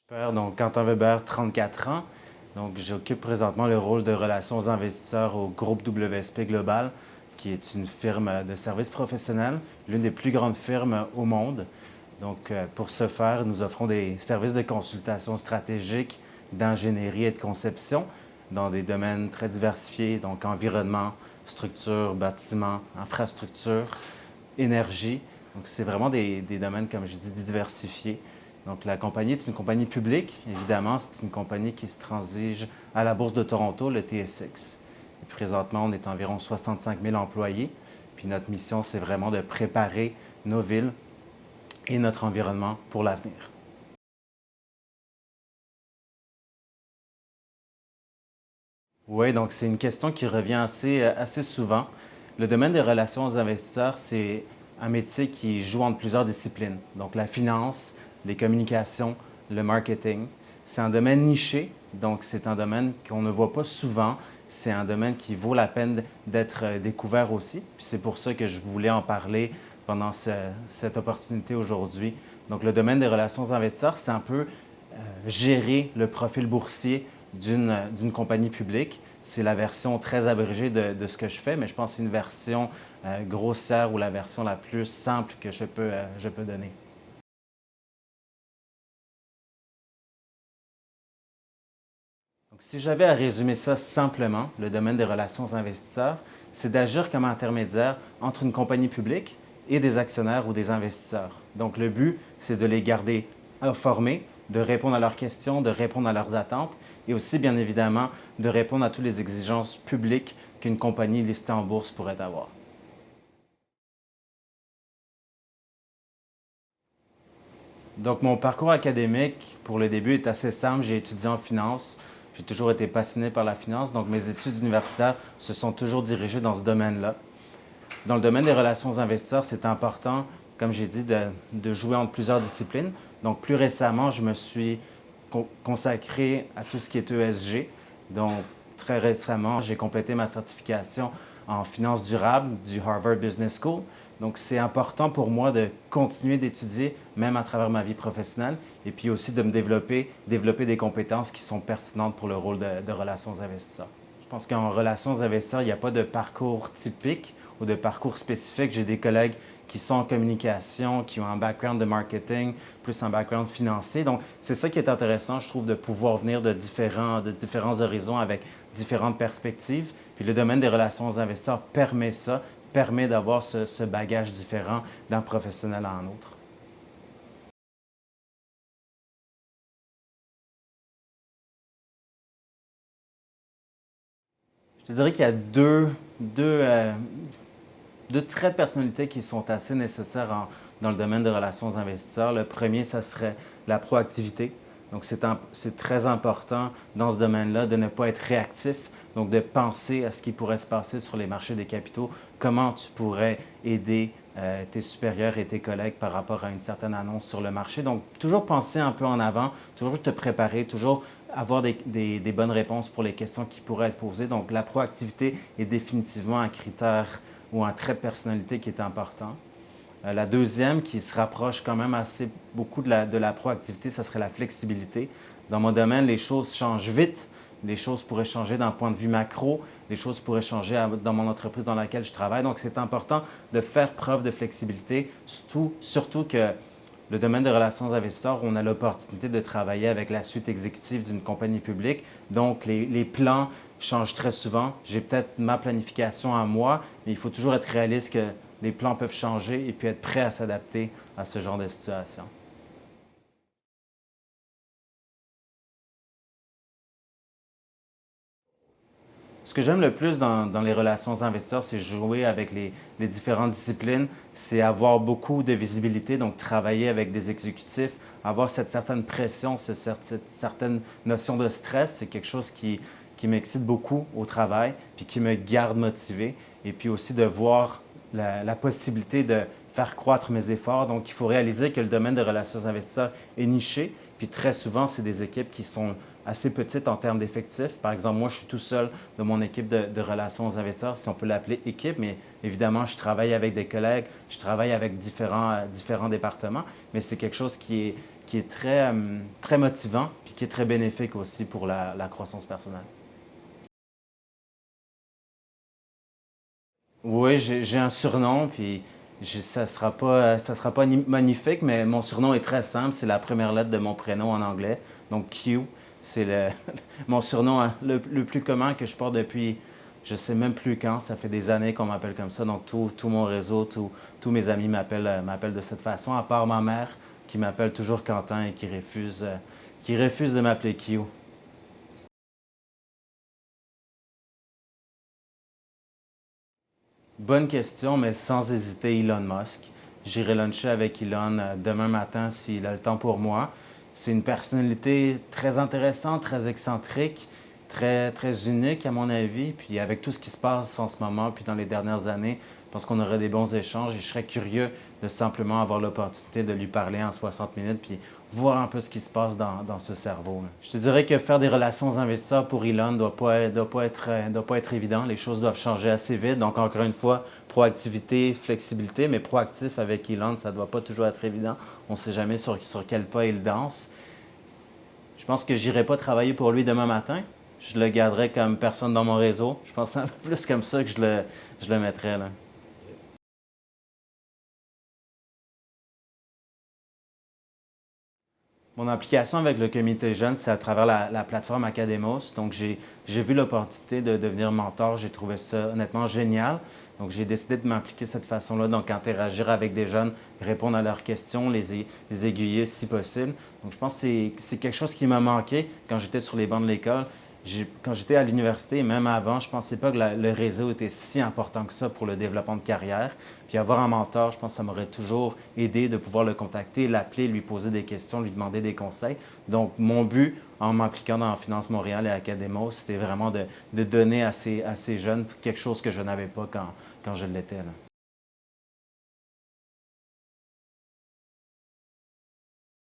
Super. Donc, Quentin Weber, 34 ans. Donc, j'occupe présentement le rôle de relations aux investisseurs au groupe WSP Global, qui est une firme de services professionnels, l'une des plus grandes firmes au monde. Donc, pour ce faire, nous offrons des services de consultation stratégique, d'ingénierie et de conception dans des domaines très diversifiés, donc environnement, structure, bâtiment, infrastructure, énergie. Donc, c'est vraiment des domaines, comme je dis, diversifiés. Donc, la compagnie est une compagnie publique. Évidemment, c'est une compagnie qui se transige à la Bourse de Toronto, le TSX. Et présentement, on est environ 65 000 employés. Puis notre mission, c'est vraiment de préparer nos villes et notre environnement pour l'avenir. Oui, donc c'est une question qui revient assez souvent. Le domaine des relations aux investisseurs, c'est un métier qui joue entre plusieurs disciplines. Donc la finance, les communications, le marketing. C'est un domaine niché, donc c'est un domaine qu'on ne voit pas souvent. C'est un domaine qui vaut la peine d'être découvert aussi. Puis c'est pour ça que je voulais en parler pendant cette opportunité aujourd'hui. Donc le domaine des relations aux investisseurs, c'est un peu gérer le profil boursier d'une compagnie publique. C'est la version très abrégée de ce que je fais, mais je pense que c'est une version grossière ou la version la plus simple que je peux donner. Donc, si j'avais à résumer ça simplement, le domaine des relations aux investisseurs, c'est d'agir comme intermédiaire entre une compagnie publique et des actionnaires ou des investisseurs. Donc, le but, c'est de les garder informés, de répondre à leurs questions, de répondre à leurs attentes et aussi, bien évidemment, de répondre à toutes les exigences publiques qu'une compagnie listée en bourse pourrait avoir. Donc, mon parcours académique, pour le début, est assez simple. J'ai étudié en finance. J'ai toujours été passionné par la finance, donc mes études universitaires se sont toujours dirigées dans ce domaine-là. Dans le domaine des relations aux investisseurs, c'est important, comme j'ai dit, de jouer entre plusieurs disciplines. Donc, plus récemment, je me suis consacré à tout ce qui est ESG. Donc, très récemment, j'ai complété ma certification en finance durable du Harvard Business School. Donc, c'est important pour moi de continuer d'étudier, même à travers ma vie professionnelle, et puis aussi de me développer des compétences qui sont pertinentes pour le rôle de relations aux investisseurs. Je pense qu'en relations aux investisseurs, il n'y a pas de parcours typique ou de parcours spécifique. J'ai des collègues qui sont en communication, qui ont un background de marketing, plus un background financier. Donc, c'est ça qui est intéressant, je trouve, de pouvoir venir de différents horizons avec différentes perspectives. Puis le domaine des relations aux investisseurs permet ça, permet d'avoir ce bagage différent d'un professionnel à un autre. Je te dirais qu'il y a deux traits de personnalité qui sont assez nécessaires dans le domaine des relations aux investisseurs. Le premier, ça serait la proactivité. Donc, c'est très important dans ce domaine-là de ne pas être réactif, donc de penser à ce qui pourrait se passer sur les marchés des capitaux, comment tu pourrais aider tes supérieurs et tes collègues par rapport à une certaine annonce sur le marché. Donc, toujours penser un peu en avant, toujours te préparer, toujours avoir des bonnes réponses pour les questions qui pourraient être posées. Donc, la proactivité est définitivement un critère ou un trait de personnalité qui est important. La deuxième, qui se rapproche quand même assez beaucoup de la proactivité, ça serait la flexibilité. Dans mon domaine, les choses changent vite. Les choses pourraient changer d'un point de vue macro. Les choses pourraient changer dans mon entreprise dans laquelle je travaille. Donc, c'est important de faire preuve de flexibilité, surtout que le domaine des relations investisseurs, on a l'opportunité de travailler avec la suite exécutive d'une compagnie publique. Donc, les plans changent très souvent. J'ai peut-être ma planification à moi, mais il faut toujours être réaliste que les plans peuvent changer et puis être prêt à s'adapter à ce genre de situation. Ce que j'aime le plus dans les relations investisseurs, c'est jouer avec les différentes disciplines, c'est avoir beaucoup de visibilité, donc travailler avec des exécutifs, avoir cette certaine pression, cette certaine notion de stress, c'est quelque chose qui m'excite beaucoup au travail, puis qui me garde motivé, et puis aussi de voir la possibilité de faire croître mes efforts. Donc, il faut réaliser que le domaine des relations investisseurs est niché, puis très souvent, c'est des équipes qui sont assez petite en termes d'effectifs. Par exemple, moi, je suis tout seul de mon équipe de relations aux investisseurs, si on peut l'appeler équipe, mais évidemment, je travaille avec des collègues, je travaille avec différents départements, mais c'est quelque chose qui est très motivant puis qui est très bénéfique aussi pour la croissance personnelle. Oui, j'ai un surnom, puis ça sera pas magnifique, mais mon surnom est très simple. C'est la première lettre de mon prénom en anglais. Donc Q, c'est mon surnom hein, le plus commun que je porte depuis, je sais même plus quand. Ça fait des années qu'on m'appelle comme ça. Donc tout mon réseau, tous mes amis m'appellent de cette façon, à part ma mère qui m'appelle toujours Quentin et qui refuse de m'appeler Q. Bonne question, mais sans hésiter, Elon Musk. J'irai luncher avec Elon demain matin s'il a le temps pour moi. C'est une personnalité très intéressante, très excentrique, très unique à mon avis. Puis avec tout ce qui se passe en ce moment, puis dans les dernières années, je pense qu'on aurait des bons échanges et je serais curieux de simplement avoir l'opportunité de lui parler en 60 minutes, puis voir un peu ce qui se passe dans ce cerveau, là. Je te dirais que faire des relations aux investisseurs pour Elon ne doit pas être évident. Les choses doivent changer assez vite. Donc, encore une fois, proactivité, flexibilité, mais proactif avec Elon, ça ne doit pas toujours être évident. On ne sait jamais sur quel pas il danse. Je pense que j'irai pas travailler pour lui demain matin. Je le garderai comme personne dans mon réseau. Je pense que c'est un peu plus comme ça que je le mettrais, là. Mon implication avec le comité jeune, c'est à travers la plateforme Academos. Donc, j'ai vu l'opportunité de devenir mentor. J'ai trouvé ça honnêtement génial. Donc, j'ai décidé de m'impliquer de cette façon-là, donc interagir avec des jeunes, répondre à leurs questions, les aiguiller si possible. Donc, je pense que c'est quelque chose qui m'a manqué quand j'étais sur les bancs de l'école. Quand j'étais à l'université, et même avant, je ne pensais pas que le réseau était si important que ça pour le développement de carrière. Puis avoir un mentor, je pense que ça m'aurait toujours aidé de pouvoir le contacter, l'appeler, lui poser des questions, lui demander des conseils. Donc, mon but en m'impliquant dans Finance Montréal et Academos, c'était vraiment de donner à ces jeunes quelque chose que je n'avais pas quand je l'étais, là.